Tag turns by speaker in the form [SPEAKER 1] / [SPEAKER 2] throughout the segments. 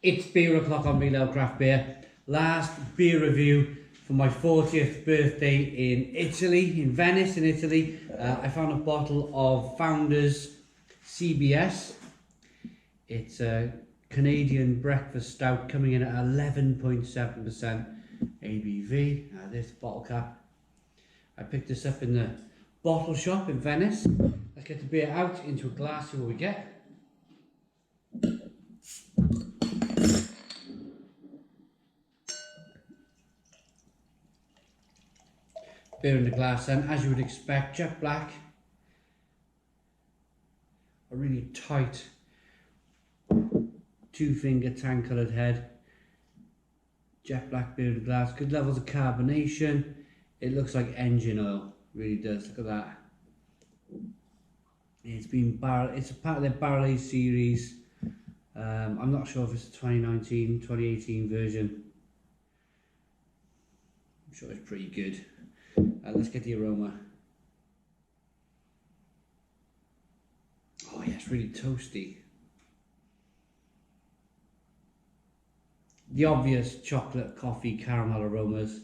[SPEAKER 1] It's beer o'clock on Real Ale Craft Beer. Last beer review for my 40th birthday in Italy, in Venice in Italy. I found a bottle of Founders CBS. It's a Canadian breakfast stout coming in at 11.7% ABV. There's the bottle cap. I picked this up in the bottle shop in Venice. Let's get the beer out into a glass, see what we get. Beer in the glass, and as you would expect, jet black, a really tight 2-finger tan coloured head, jet black beer in the glass, good levels of carbonation. It looks like engine oil, really does. Look at that. It's a part of their barrel aged series. I'm not sure if it's a 2019, 2018 version. I'm sure it's pretty good. Let's get the aroma. Oh yeah, it's really toasty. The obvious chocolate, coffee, caramel aromas.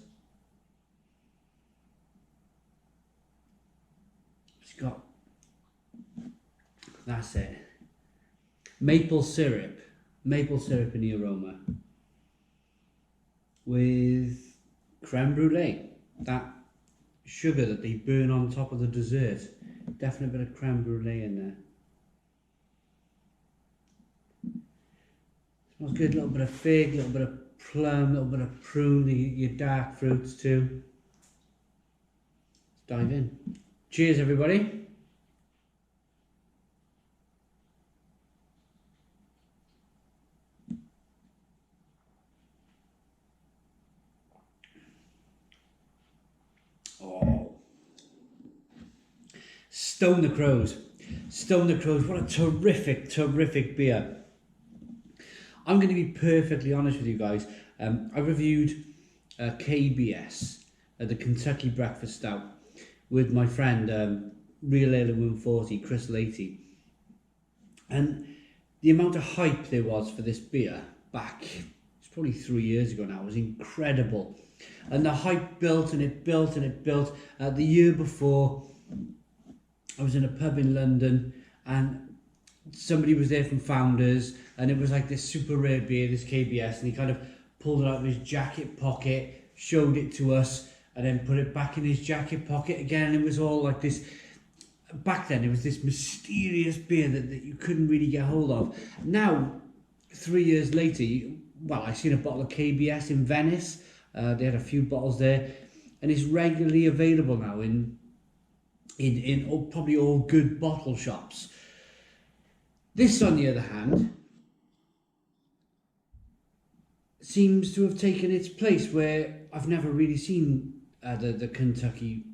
[SPEAKER 1] It's got, that's it, maple syrup in the aroma with creme brulee. That sugar that they burn on top of the dessert. Definitely a bit of creme brulee in there. Smells good. A little bit of fig, a little bit of plum, a little bit of prune, your dark fruits too. Let's dive in. Cheers, everybody. Oh, Stone the Crows. Stone the Crows, what a terrific beer. I'm going to be perfectly honest with you guys. I reviewed KBS, the Kentucky Breakfast Stout, with my friend Real Ale 140, Chris Latey. And the amount of hype there was for this beer back, it's probably 3 years ago now, was incredible. And the hype built and it built and it built. The year before, I was in a pub in London and somebody was there from Founders, and it was like this super rare beer, this KBS, and he kind of pulled it out of his jacket pocket, showed it to us, and then put it back in his jacket pocket again. And it was all like this. Back then, it was this mysterious beer that you couldn't really get hold of. Now, 3 years later, I seen a bottle of KBS in Venice. They had a few bottles there, and it's regularly available now in probably all good bottle shops. This, on the other hand, seems to have taken its place where I've never really seen the Kentucky,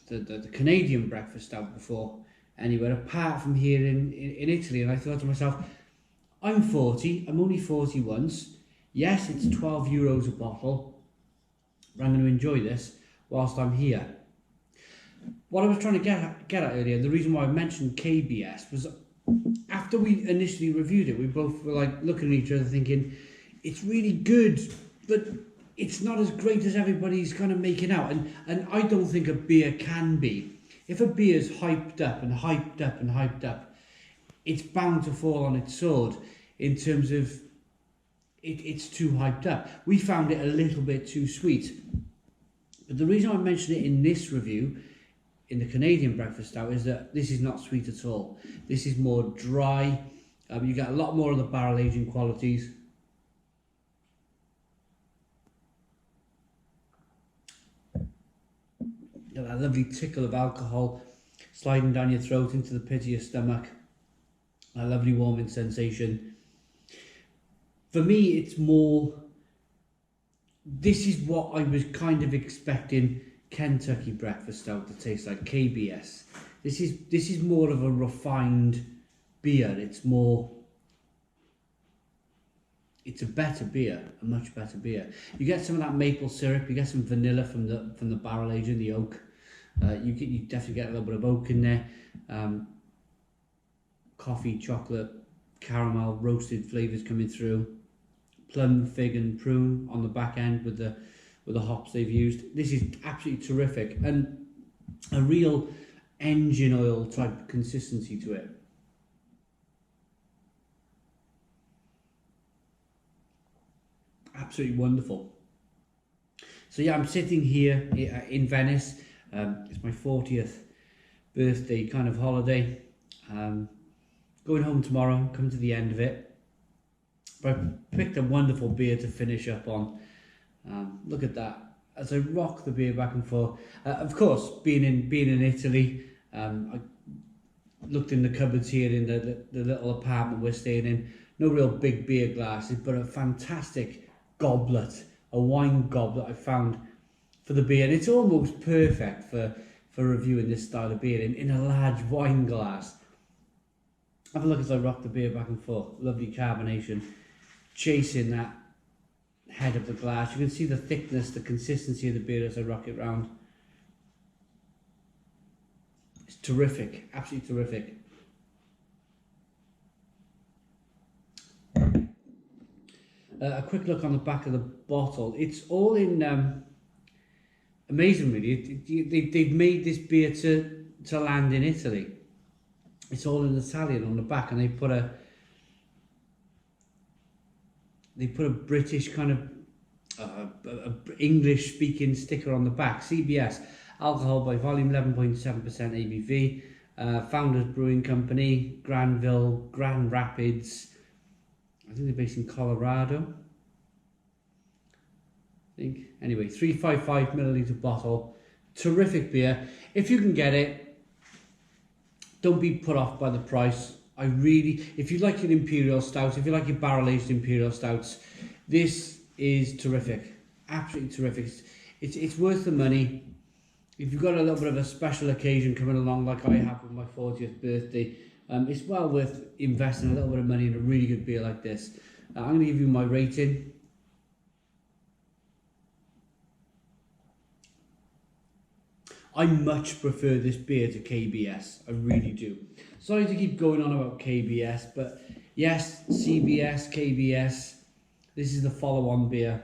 [SPEAKER 1] the Canadian breakfast stout before anywhere apart from here in Italy. And I thought to myself, I'm 40, I'm only 40 once. Yes, it's €12 a bottle, but I'm going to enjoy this whilst I'm here. What I was trying to get at earlier, the reason why I mentioned KBS was after we initially reviewed it, we both were like looking at each other thinking, it's really good, but it's not as great as everybody's kind of making out. And I don't think a beer can be. If a beer is hyped up and hyped up and hyped up, it's bound to fall on its sword in terms of it's too hyped up. We found it a little bit too sweet. But the reason I mention it in this review, in the Canadian breakfast stout, is that this is not sweet at all. This is more dry. You get a lot more of the barrel aging qualities. Got that lovely tickle of alcohol sliding down your throat into the pit of your stomach. A lovely warming sensation. For me, it's more, this is what I was kind of expecting Kentucky breakfast stout to taste like, KBS. This is more of a refined beer. It's a better beer, a much better beer. You get some of that maple syrup, you get some vanilla from the barrel aging, the oak. You definitely get a little bit of oak in there. Coffee, chocolate, caramel, roasted flavours coming through. plum, fig and prune on the back end with the hops they've used. This is absolutely terrific, and a real engine oil type consistency to it. Absolutely wonderful. So yeah, I'm sitting here in Venice. It's my 40th birthday kind of holiday. Going home tomorrow, coming to the end of it. But I picked a wonderful beer to finish up on. Look at that. As I rock the beer back and forth. Of course, being in Italy, I looked in the cupboards here in the little apartment we're staying in. No real big beer glasses, but a fantastic goblet, a wine goblet I found for the beer. And it's almost perfect for reviewing this style of beer in a large wine glass. Have a look as I rock the beer back and forth. Lovely carbonation, chasing that head of the glass. You can see the thickness, the consistency of the beer as I rock it round. It's terrific, absolutely terrific. A quick look on the back of the bottle. It's all in, amazing really, they've made this beer to land in Italy. It's all in Italian on the back, and they put a British kind of English speaking sticker on the back. CBS, alcohol by volume, 11.7% ABV. Founders Brewing Company, Grand Rapids. I think they're based in Colorado. I think. Anyway, 355 milliliter bottle. Terrific beer. If you can get it, don't be put off by the price. If you like your imperial stouts, if you like your barrel-aged imperial stouts, this is terrific. Absolutely terrific. It's worth the money. If you've got a little bit of a special occasion coming along, like I have with my 40th birthday, it's well worth investing a little bit of money in a really good beer like this. I'm going to give you my rating. I much prefer this beer to KBS, I really do. Sorry to keep going on about KBS, but yes, CBS, KBS, this is the follow-on beer.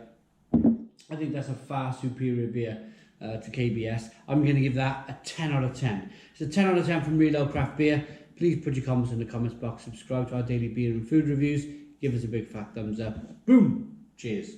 [SPEAKER 1] I think that's a far superior beer to KBS. I'm going to give that a 10 out of 10. It's a 10 out of 10 from Real Ale Craft Beer. Please put your comments in the comments box, subscribe to our daily beer and food reviews, give us a big fat thumbs up. Boom! Cheers.